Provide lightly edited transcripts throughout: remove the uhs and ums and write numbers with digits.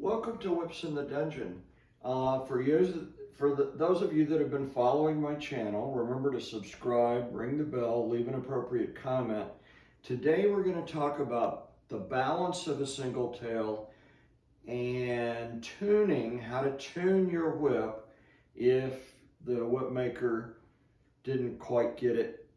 Welcome to Whips in the Dungeon. Those of you that have been following my channel, remember to subscribe, ring the bell, leave an appropriate comment. Today we're going to talk about the balance of a single tail and tuning, how to tune your whip if the whip maker didn't quite get it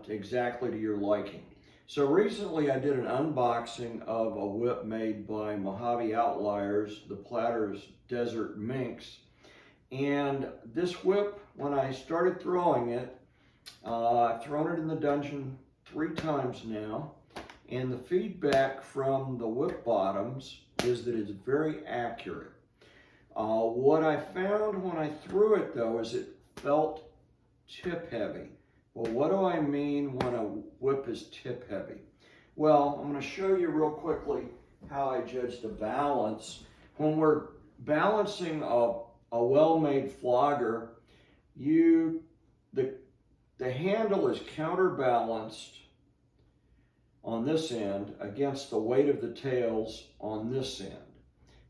exactly to your liking. So recently I did an unboxing of a whip made by Mojave Outliers, the Platter's Desert Minx. And this whip, when I started throwing it, I've thrown it in the dungeon 3 times now. And the feedback from the whip bottoms is that it's very accurate. What I found when I threw it though is it felt tip heavy. Well, what do I mean when a whip is tip heavy? Well, I'm going to show you real quickly how I judge the balance. When we're balancing a well-made flogger, the handle is counterbalanced on this end against the weight of the tails on this end.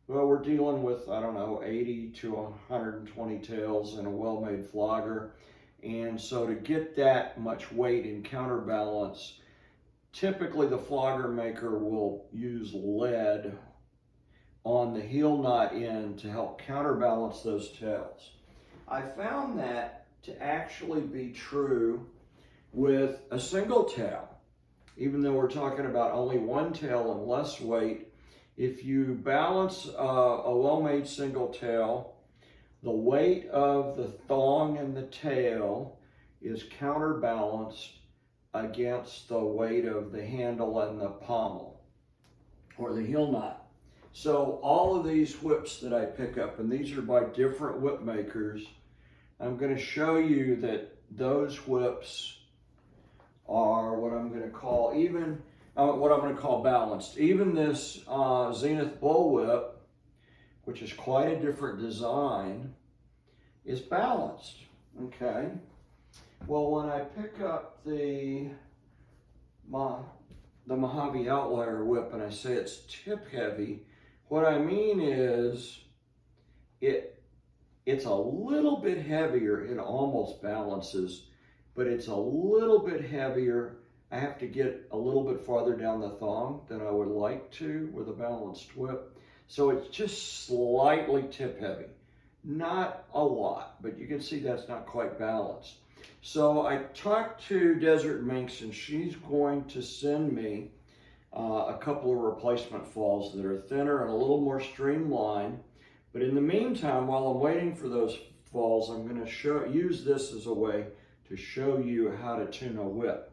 Well, we're dealing with, I don't know, 80 to 120 tails in a well-made flogger. And so to get that much weight in counterbalance, typically the flogger maker will use lead on the heel knot end to help counterbalance those tails. I found that to actually be true with a single tail. Even though we're talking about only one tail and less weight, if you balance a well-made single tail, the weight of the thong and the tail is counterbalanced against the weight of the handle and the pommel, or the heel knot. So all of these whips that I pick up, and these are by different whip makers, I'm going to show you that those whips are what I'm going to call balanced. Even this Zenith Bullwhip, which is quite a different design, is balanced, okay? Well, when I pick up the Mojave Outlier whip and I say it's tip heavy, what I mean is it's a little bit heavier. It almost balances, but it's a little bit heavier. I have to get a little bit farther down the thong than I would like to with a balanced whip. So it's just slightly tip heavy. Not a lot, but you can see that's not quite balanced. So I talked to Desert Minx and she's going to send me a couple of replacement falls that are thinner and a little more streamlined. But in the meantime, while I'm waiting for those falls, I'm going to use this as a way to show you how to tune a whip.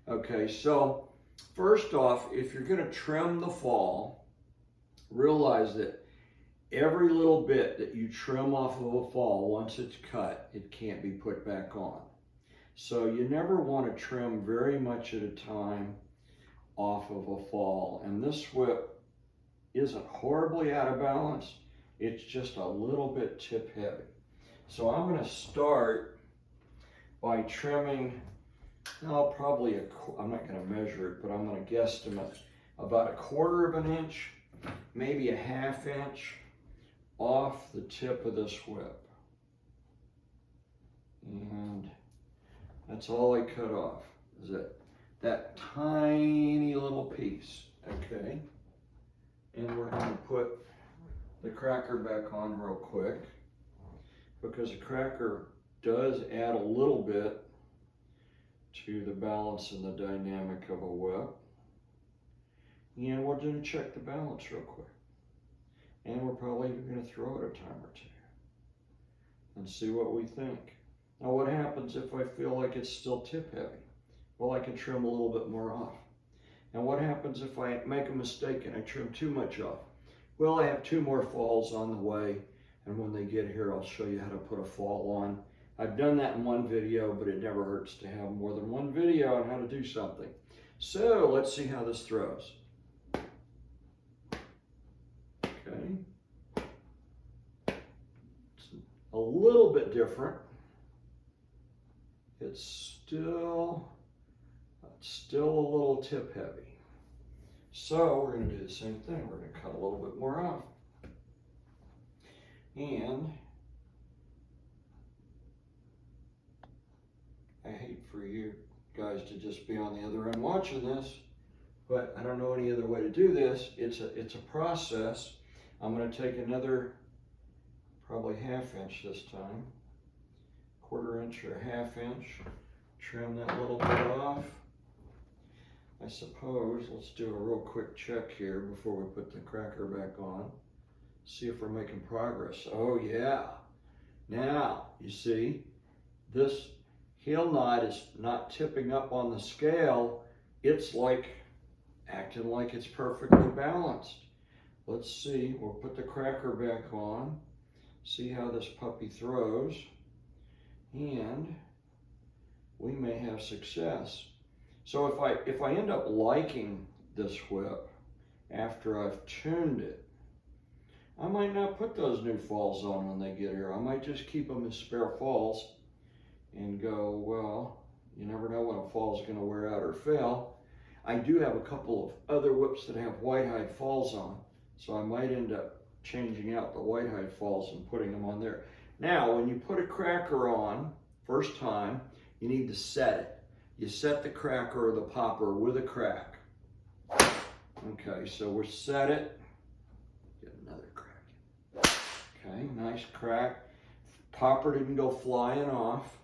Okay, so first off, if you're going to trim the fall, realize that every little bit that you trim off of a fall, once it's cut, it can't be put back on. So you never want to trim very much at a time off of a fall. And this whip isn't horribly out of balance. It's just a little bit tip heavy. So I'm going to start by trimming, I'm not going to measure it, but I'm going to guesstimate about 1/4 of an inch, maybe 1/2 inch off the tip of this whip. And that's all I cut off, is that tiny little piece, okay? And we're going to put the cracker back on real quick, because the cracker does add a little bit to the balance and the dynamic of a whip. And we're going to check the balance real quick. And we're probably going to throw it a time or two and see what we think. Now, what happens if I feel like it's still tip heavy? Well, I can trim a little bit more off. And what happens if I make a mistake and I trim too much off? Well, I have 2 more falls on the way, and when they get here, I'll show you how to put a fall on. I've done that in one video, but it never hurts to have more than one video on how to do something. So let's see how this throws. Okay. It's a little bit different. It's still a little tip heavy. So we're going to do the same thing. We're going to cut a little bit more off. And I hate for you guys to just be on the other end watching this, but I don't know any other way to do this. It's a process. I'm going to take another probably 1/2 inch this time, 1/4 inch or 1/2 inch, trim that little bit off. I suppose let's do a real quick check here before we put the cracker back on. See if we're making progress. Oh yeah. Now, you see, this heel knot is not tipping up on the scale. It's like acting like it's perfectly balanced. Let's see, we'll put the cracker back on, see how this puppy throws, and we may have success. So if I end up liking this whip after I've tuned it, I might not put those new falls on when they get here. I might just keep them as spare falls and go, well, you never know when a fall is going to wear out or fail. I do have a couple of other whips that have white hide falls on, so I might end up changing out the white hide falls and putting them on there. Now, when you put a cracker on, first time, you need to set it. You set the cracker or the popper with a crack. Okay, so we're set it. Get another crack. Okay, nice crack. Popper didn't go flying off.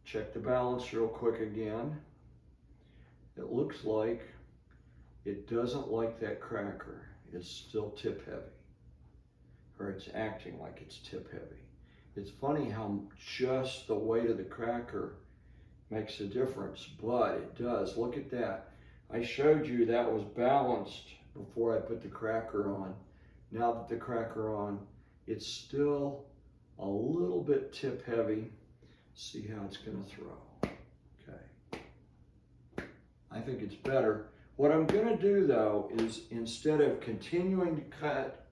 Check the balance real quick again. It looks like it doesn't like that cracker. It's still tip heavy, or it's acting like it's tip heavy. It's funny how just the weight of the cracker makes a difference, but it does. Look at that. I showed you that was balanced before I put the cracker on. Now that the cracker on, it's still a little bit tip heavy. See how it's going to throw. Okay. I think it's better. What I'm going to do though is instead of continuing to cut,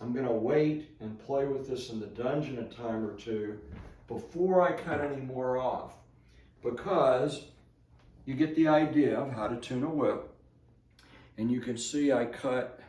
I'm going to wait and play with this in the dungeon a time or two before I cut any more off, because you get the idea of how to tune a whip. And you can see I cut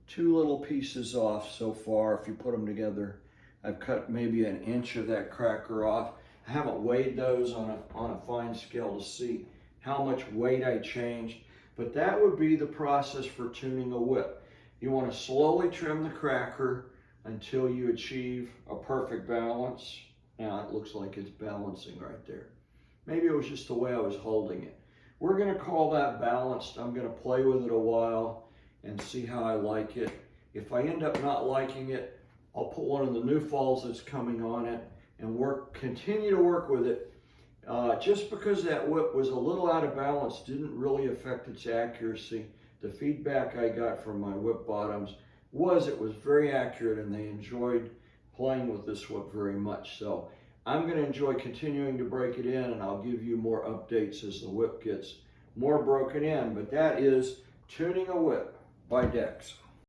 2 little pieces off so far. If you put them together, I've cut maybe 1 inch of that cracker off. I haven't weighed those on a fine scale to see how much weight I changed, but that would be the process for tuning a whip. You want to slowly trim the cracker until you achieve a perfect balance. Now it looks like it's balancing right there. Maybe it was just the way I was holding it. We're going to call that balanced. I'm going to play with it a while and see how I like it. If I end up not liking it, I'll put one of the new falls that's coming on it and continue to work with it. Just because that whip was a little out of balance didn't really affect its accuracy. The feedback I got from my whip bottoms was it was very accurate, and they enjoyed playing with this whip very much. So I'm going to enjoy continuing to break it in, and I'll give you more updates as the whip gets more broken in. But that is Tuning a Whip by Dex.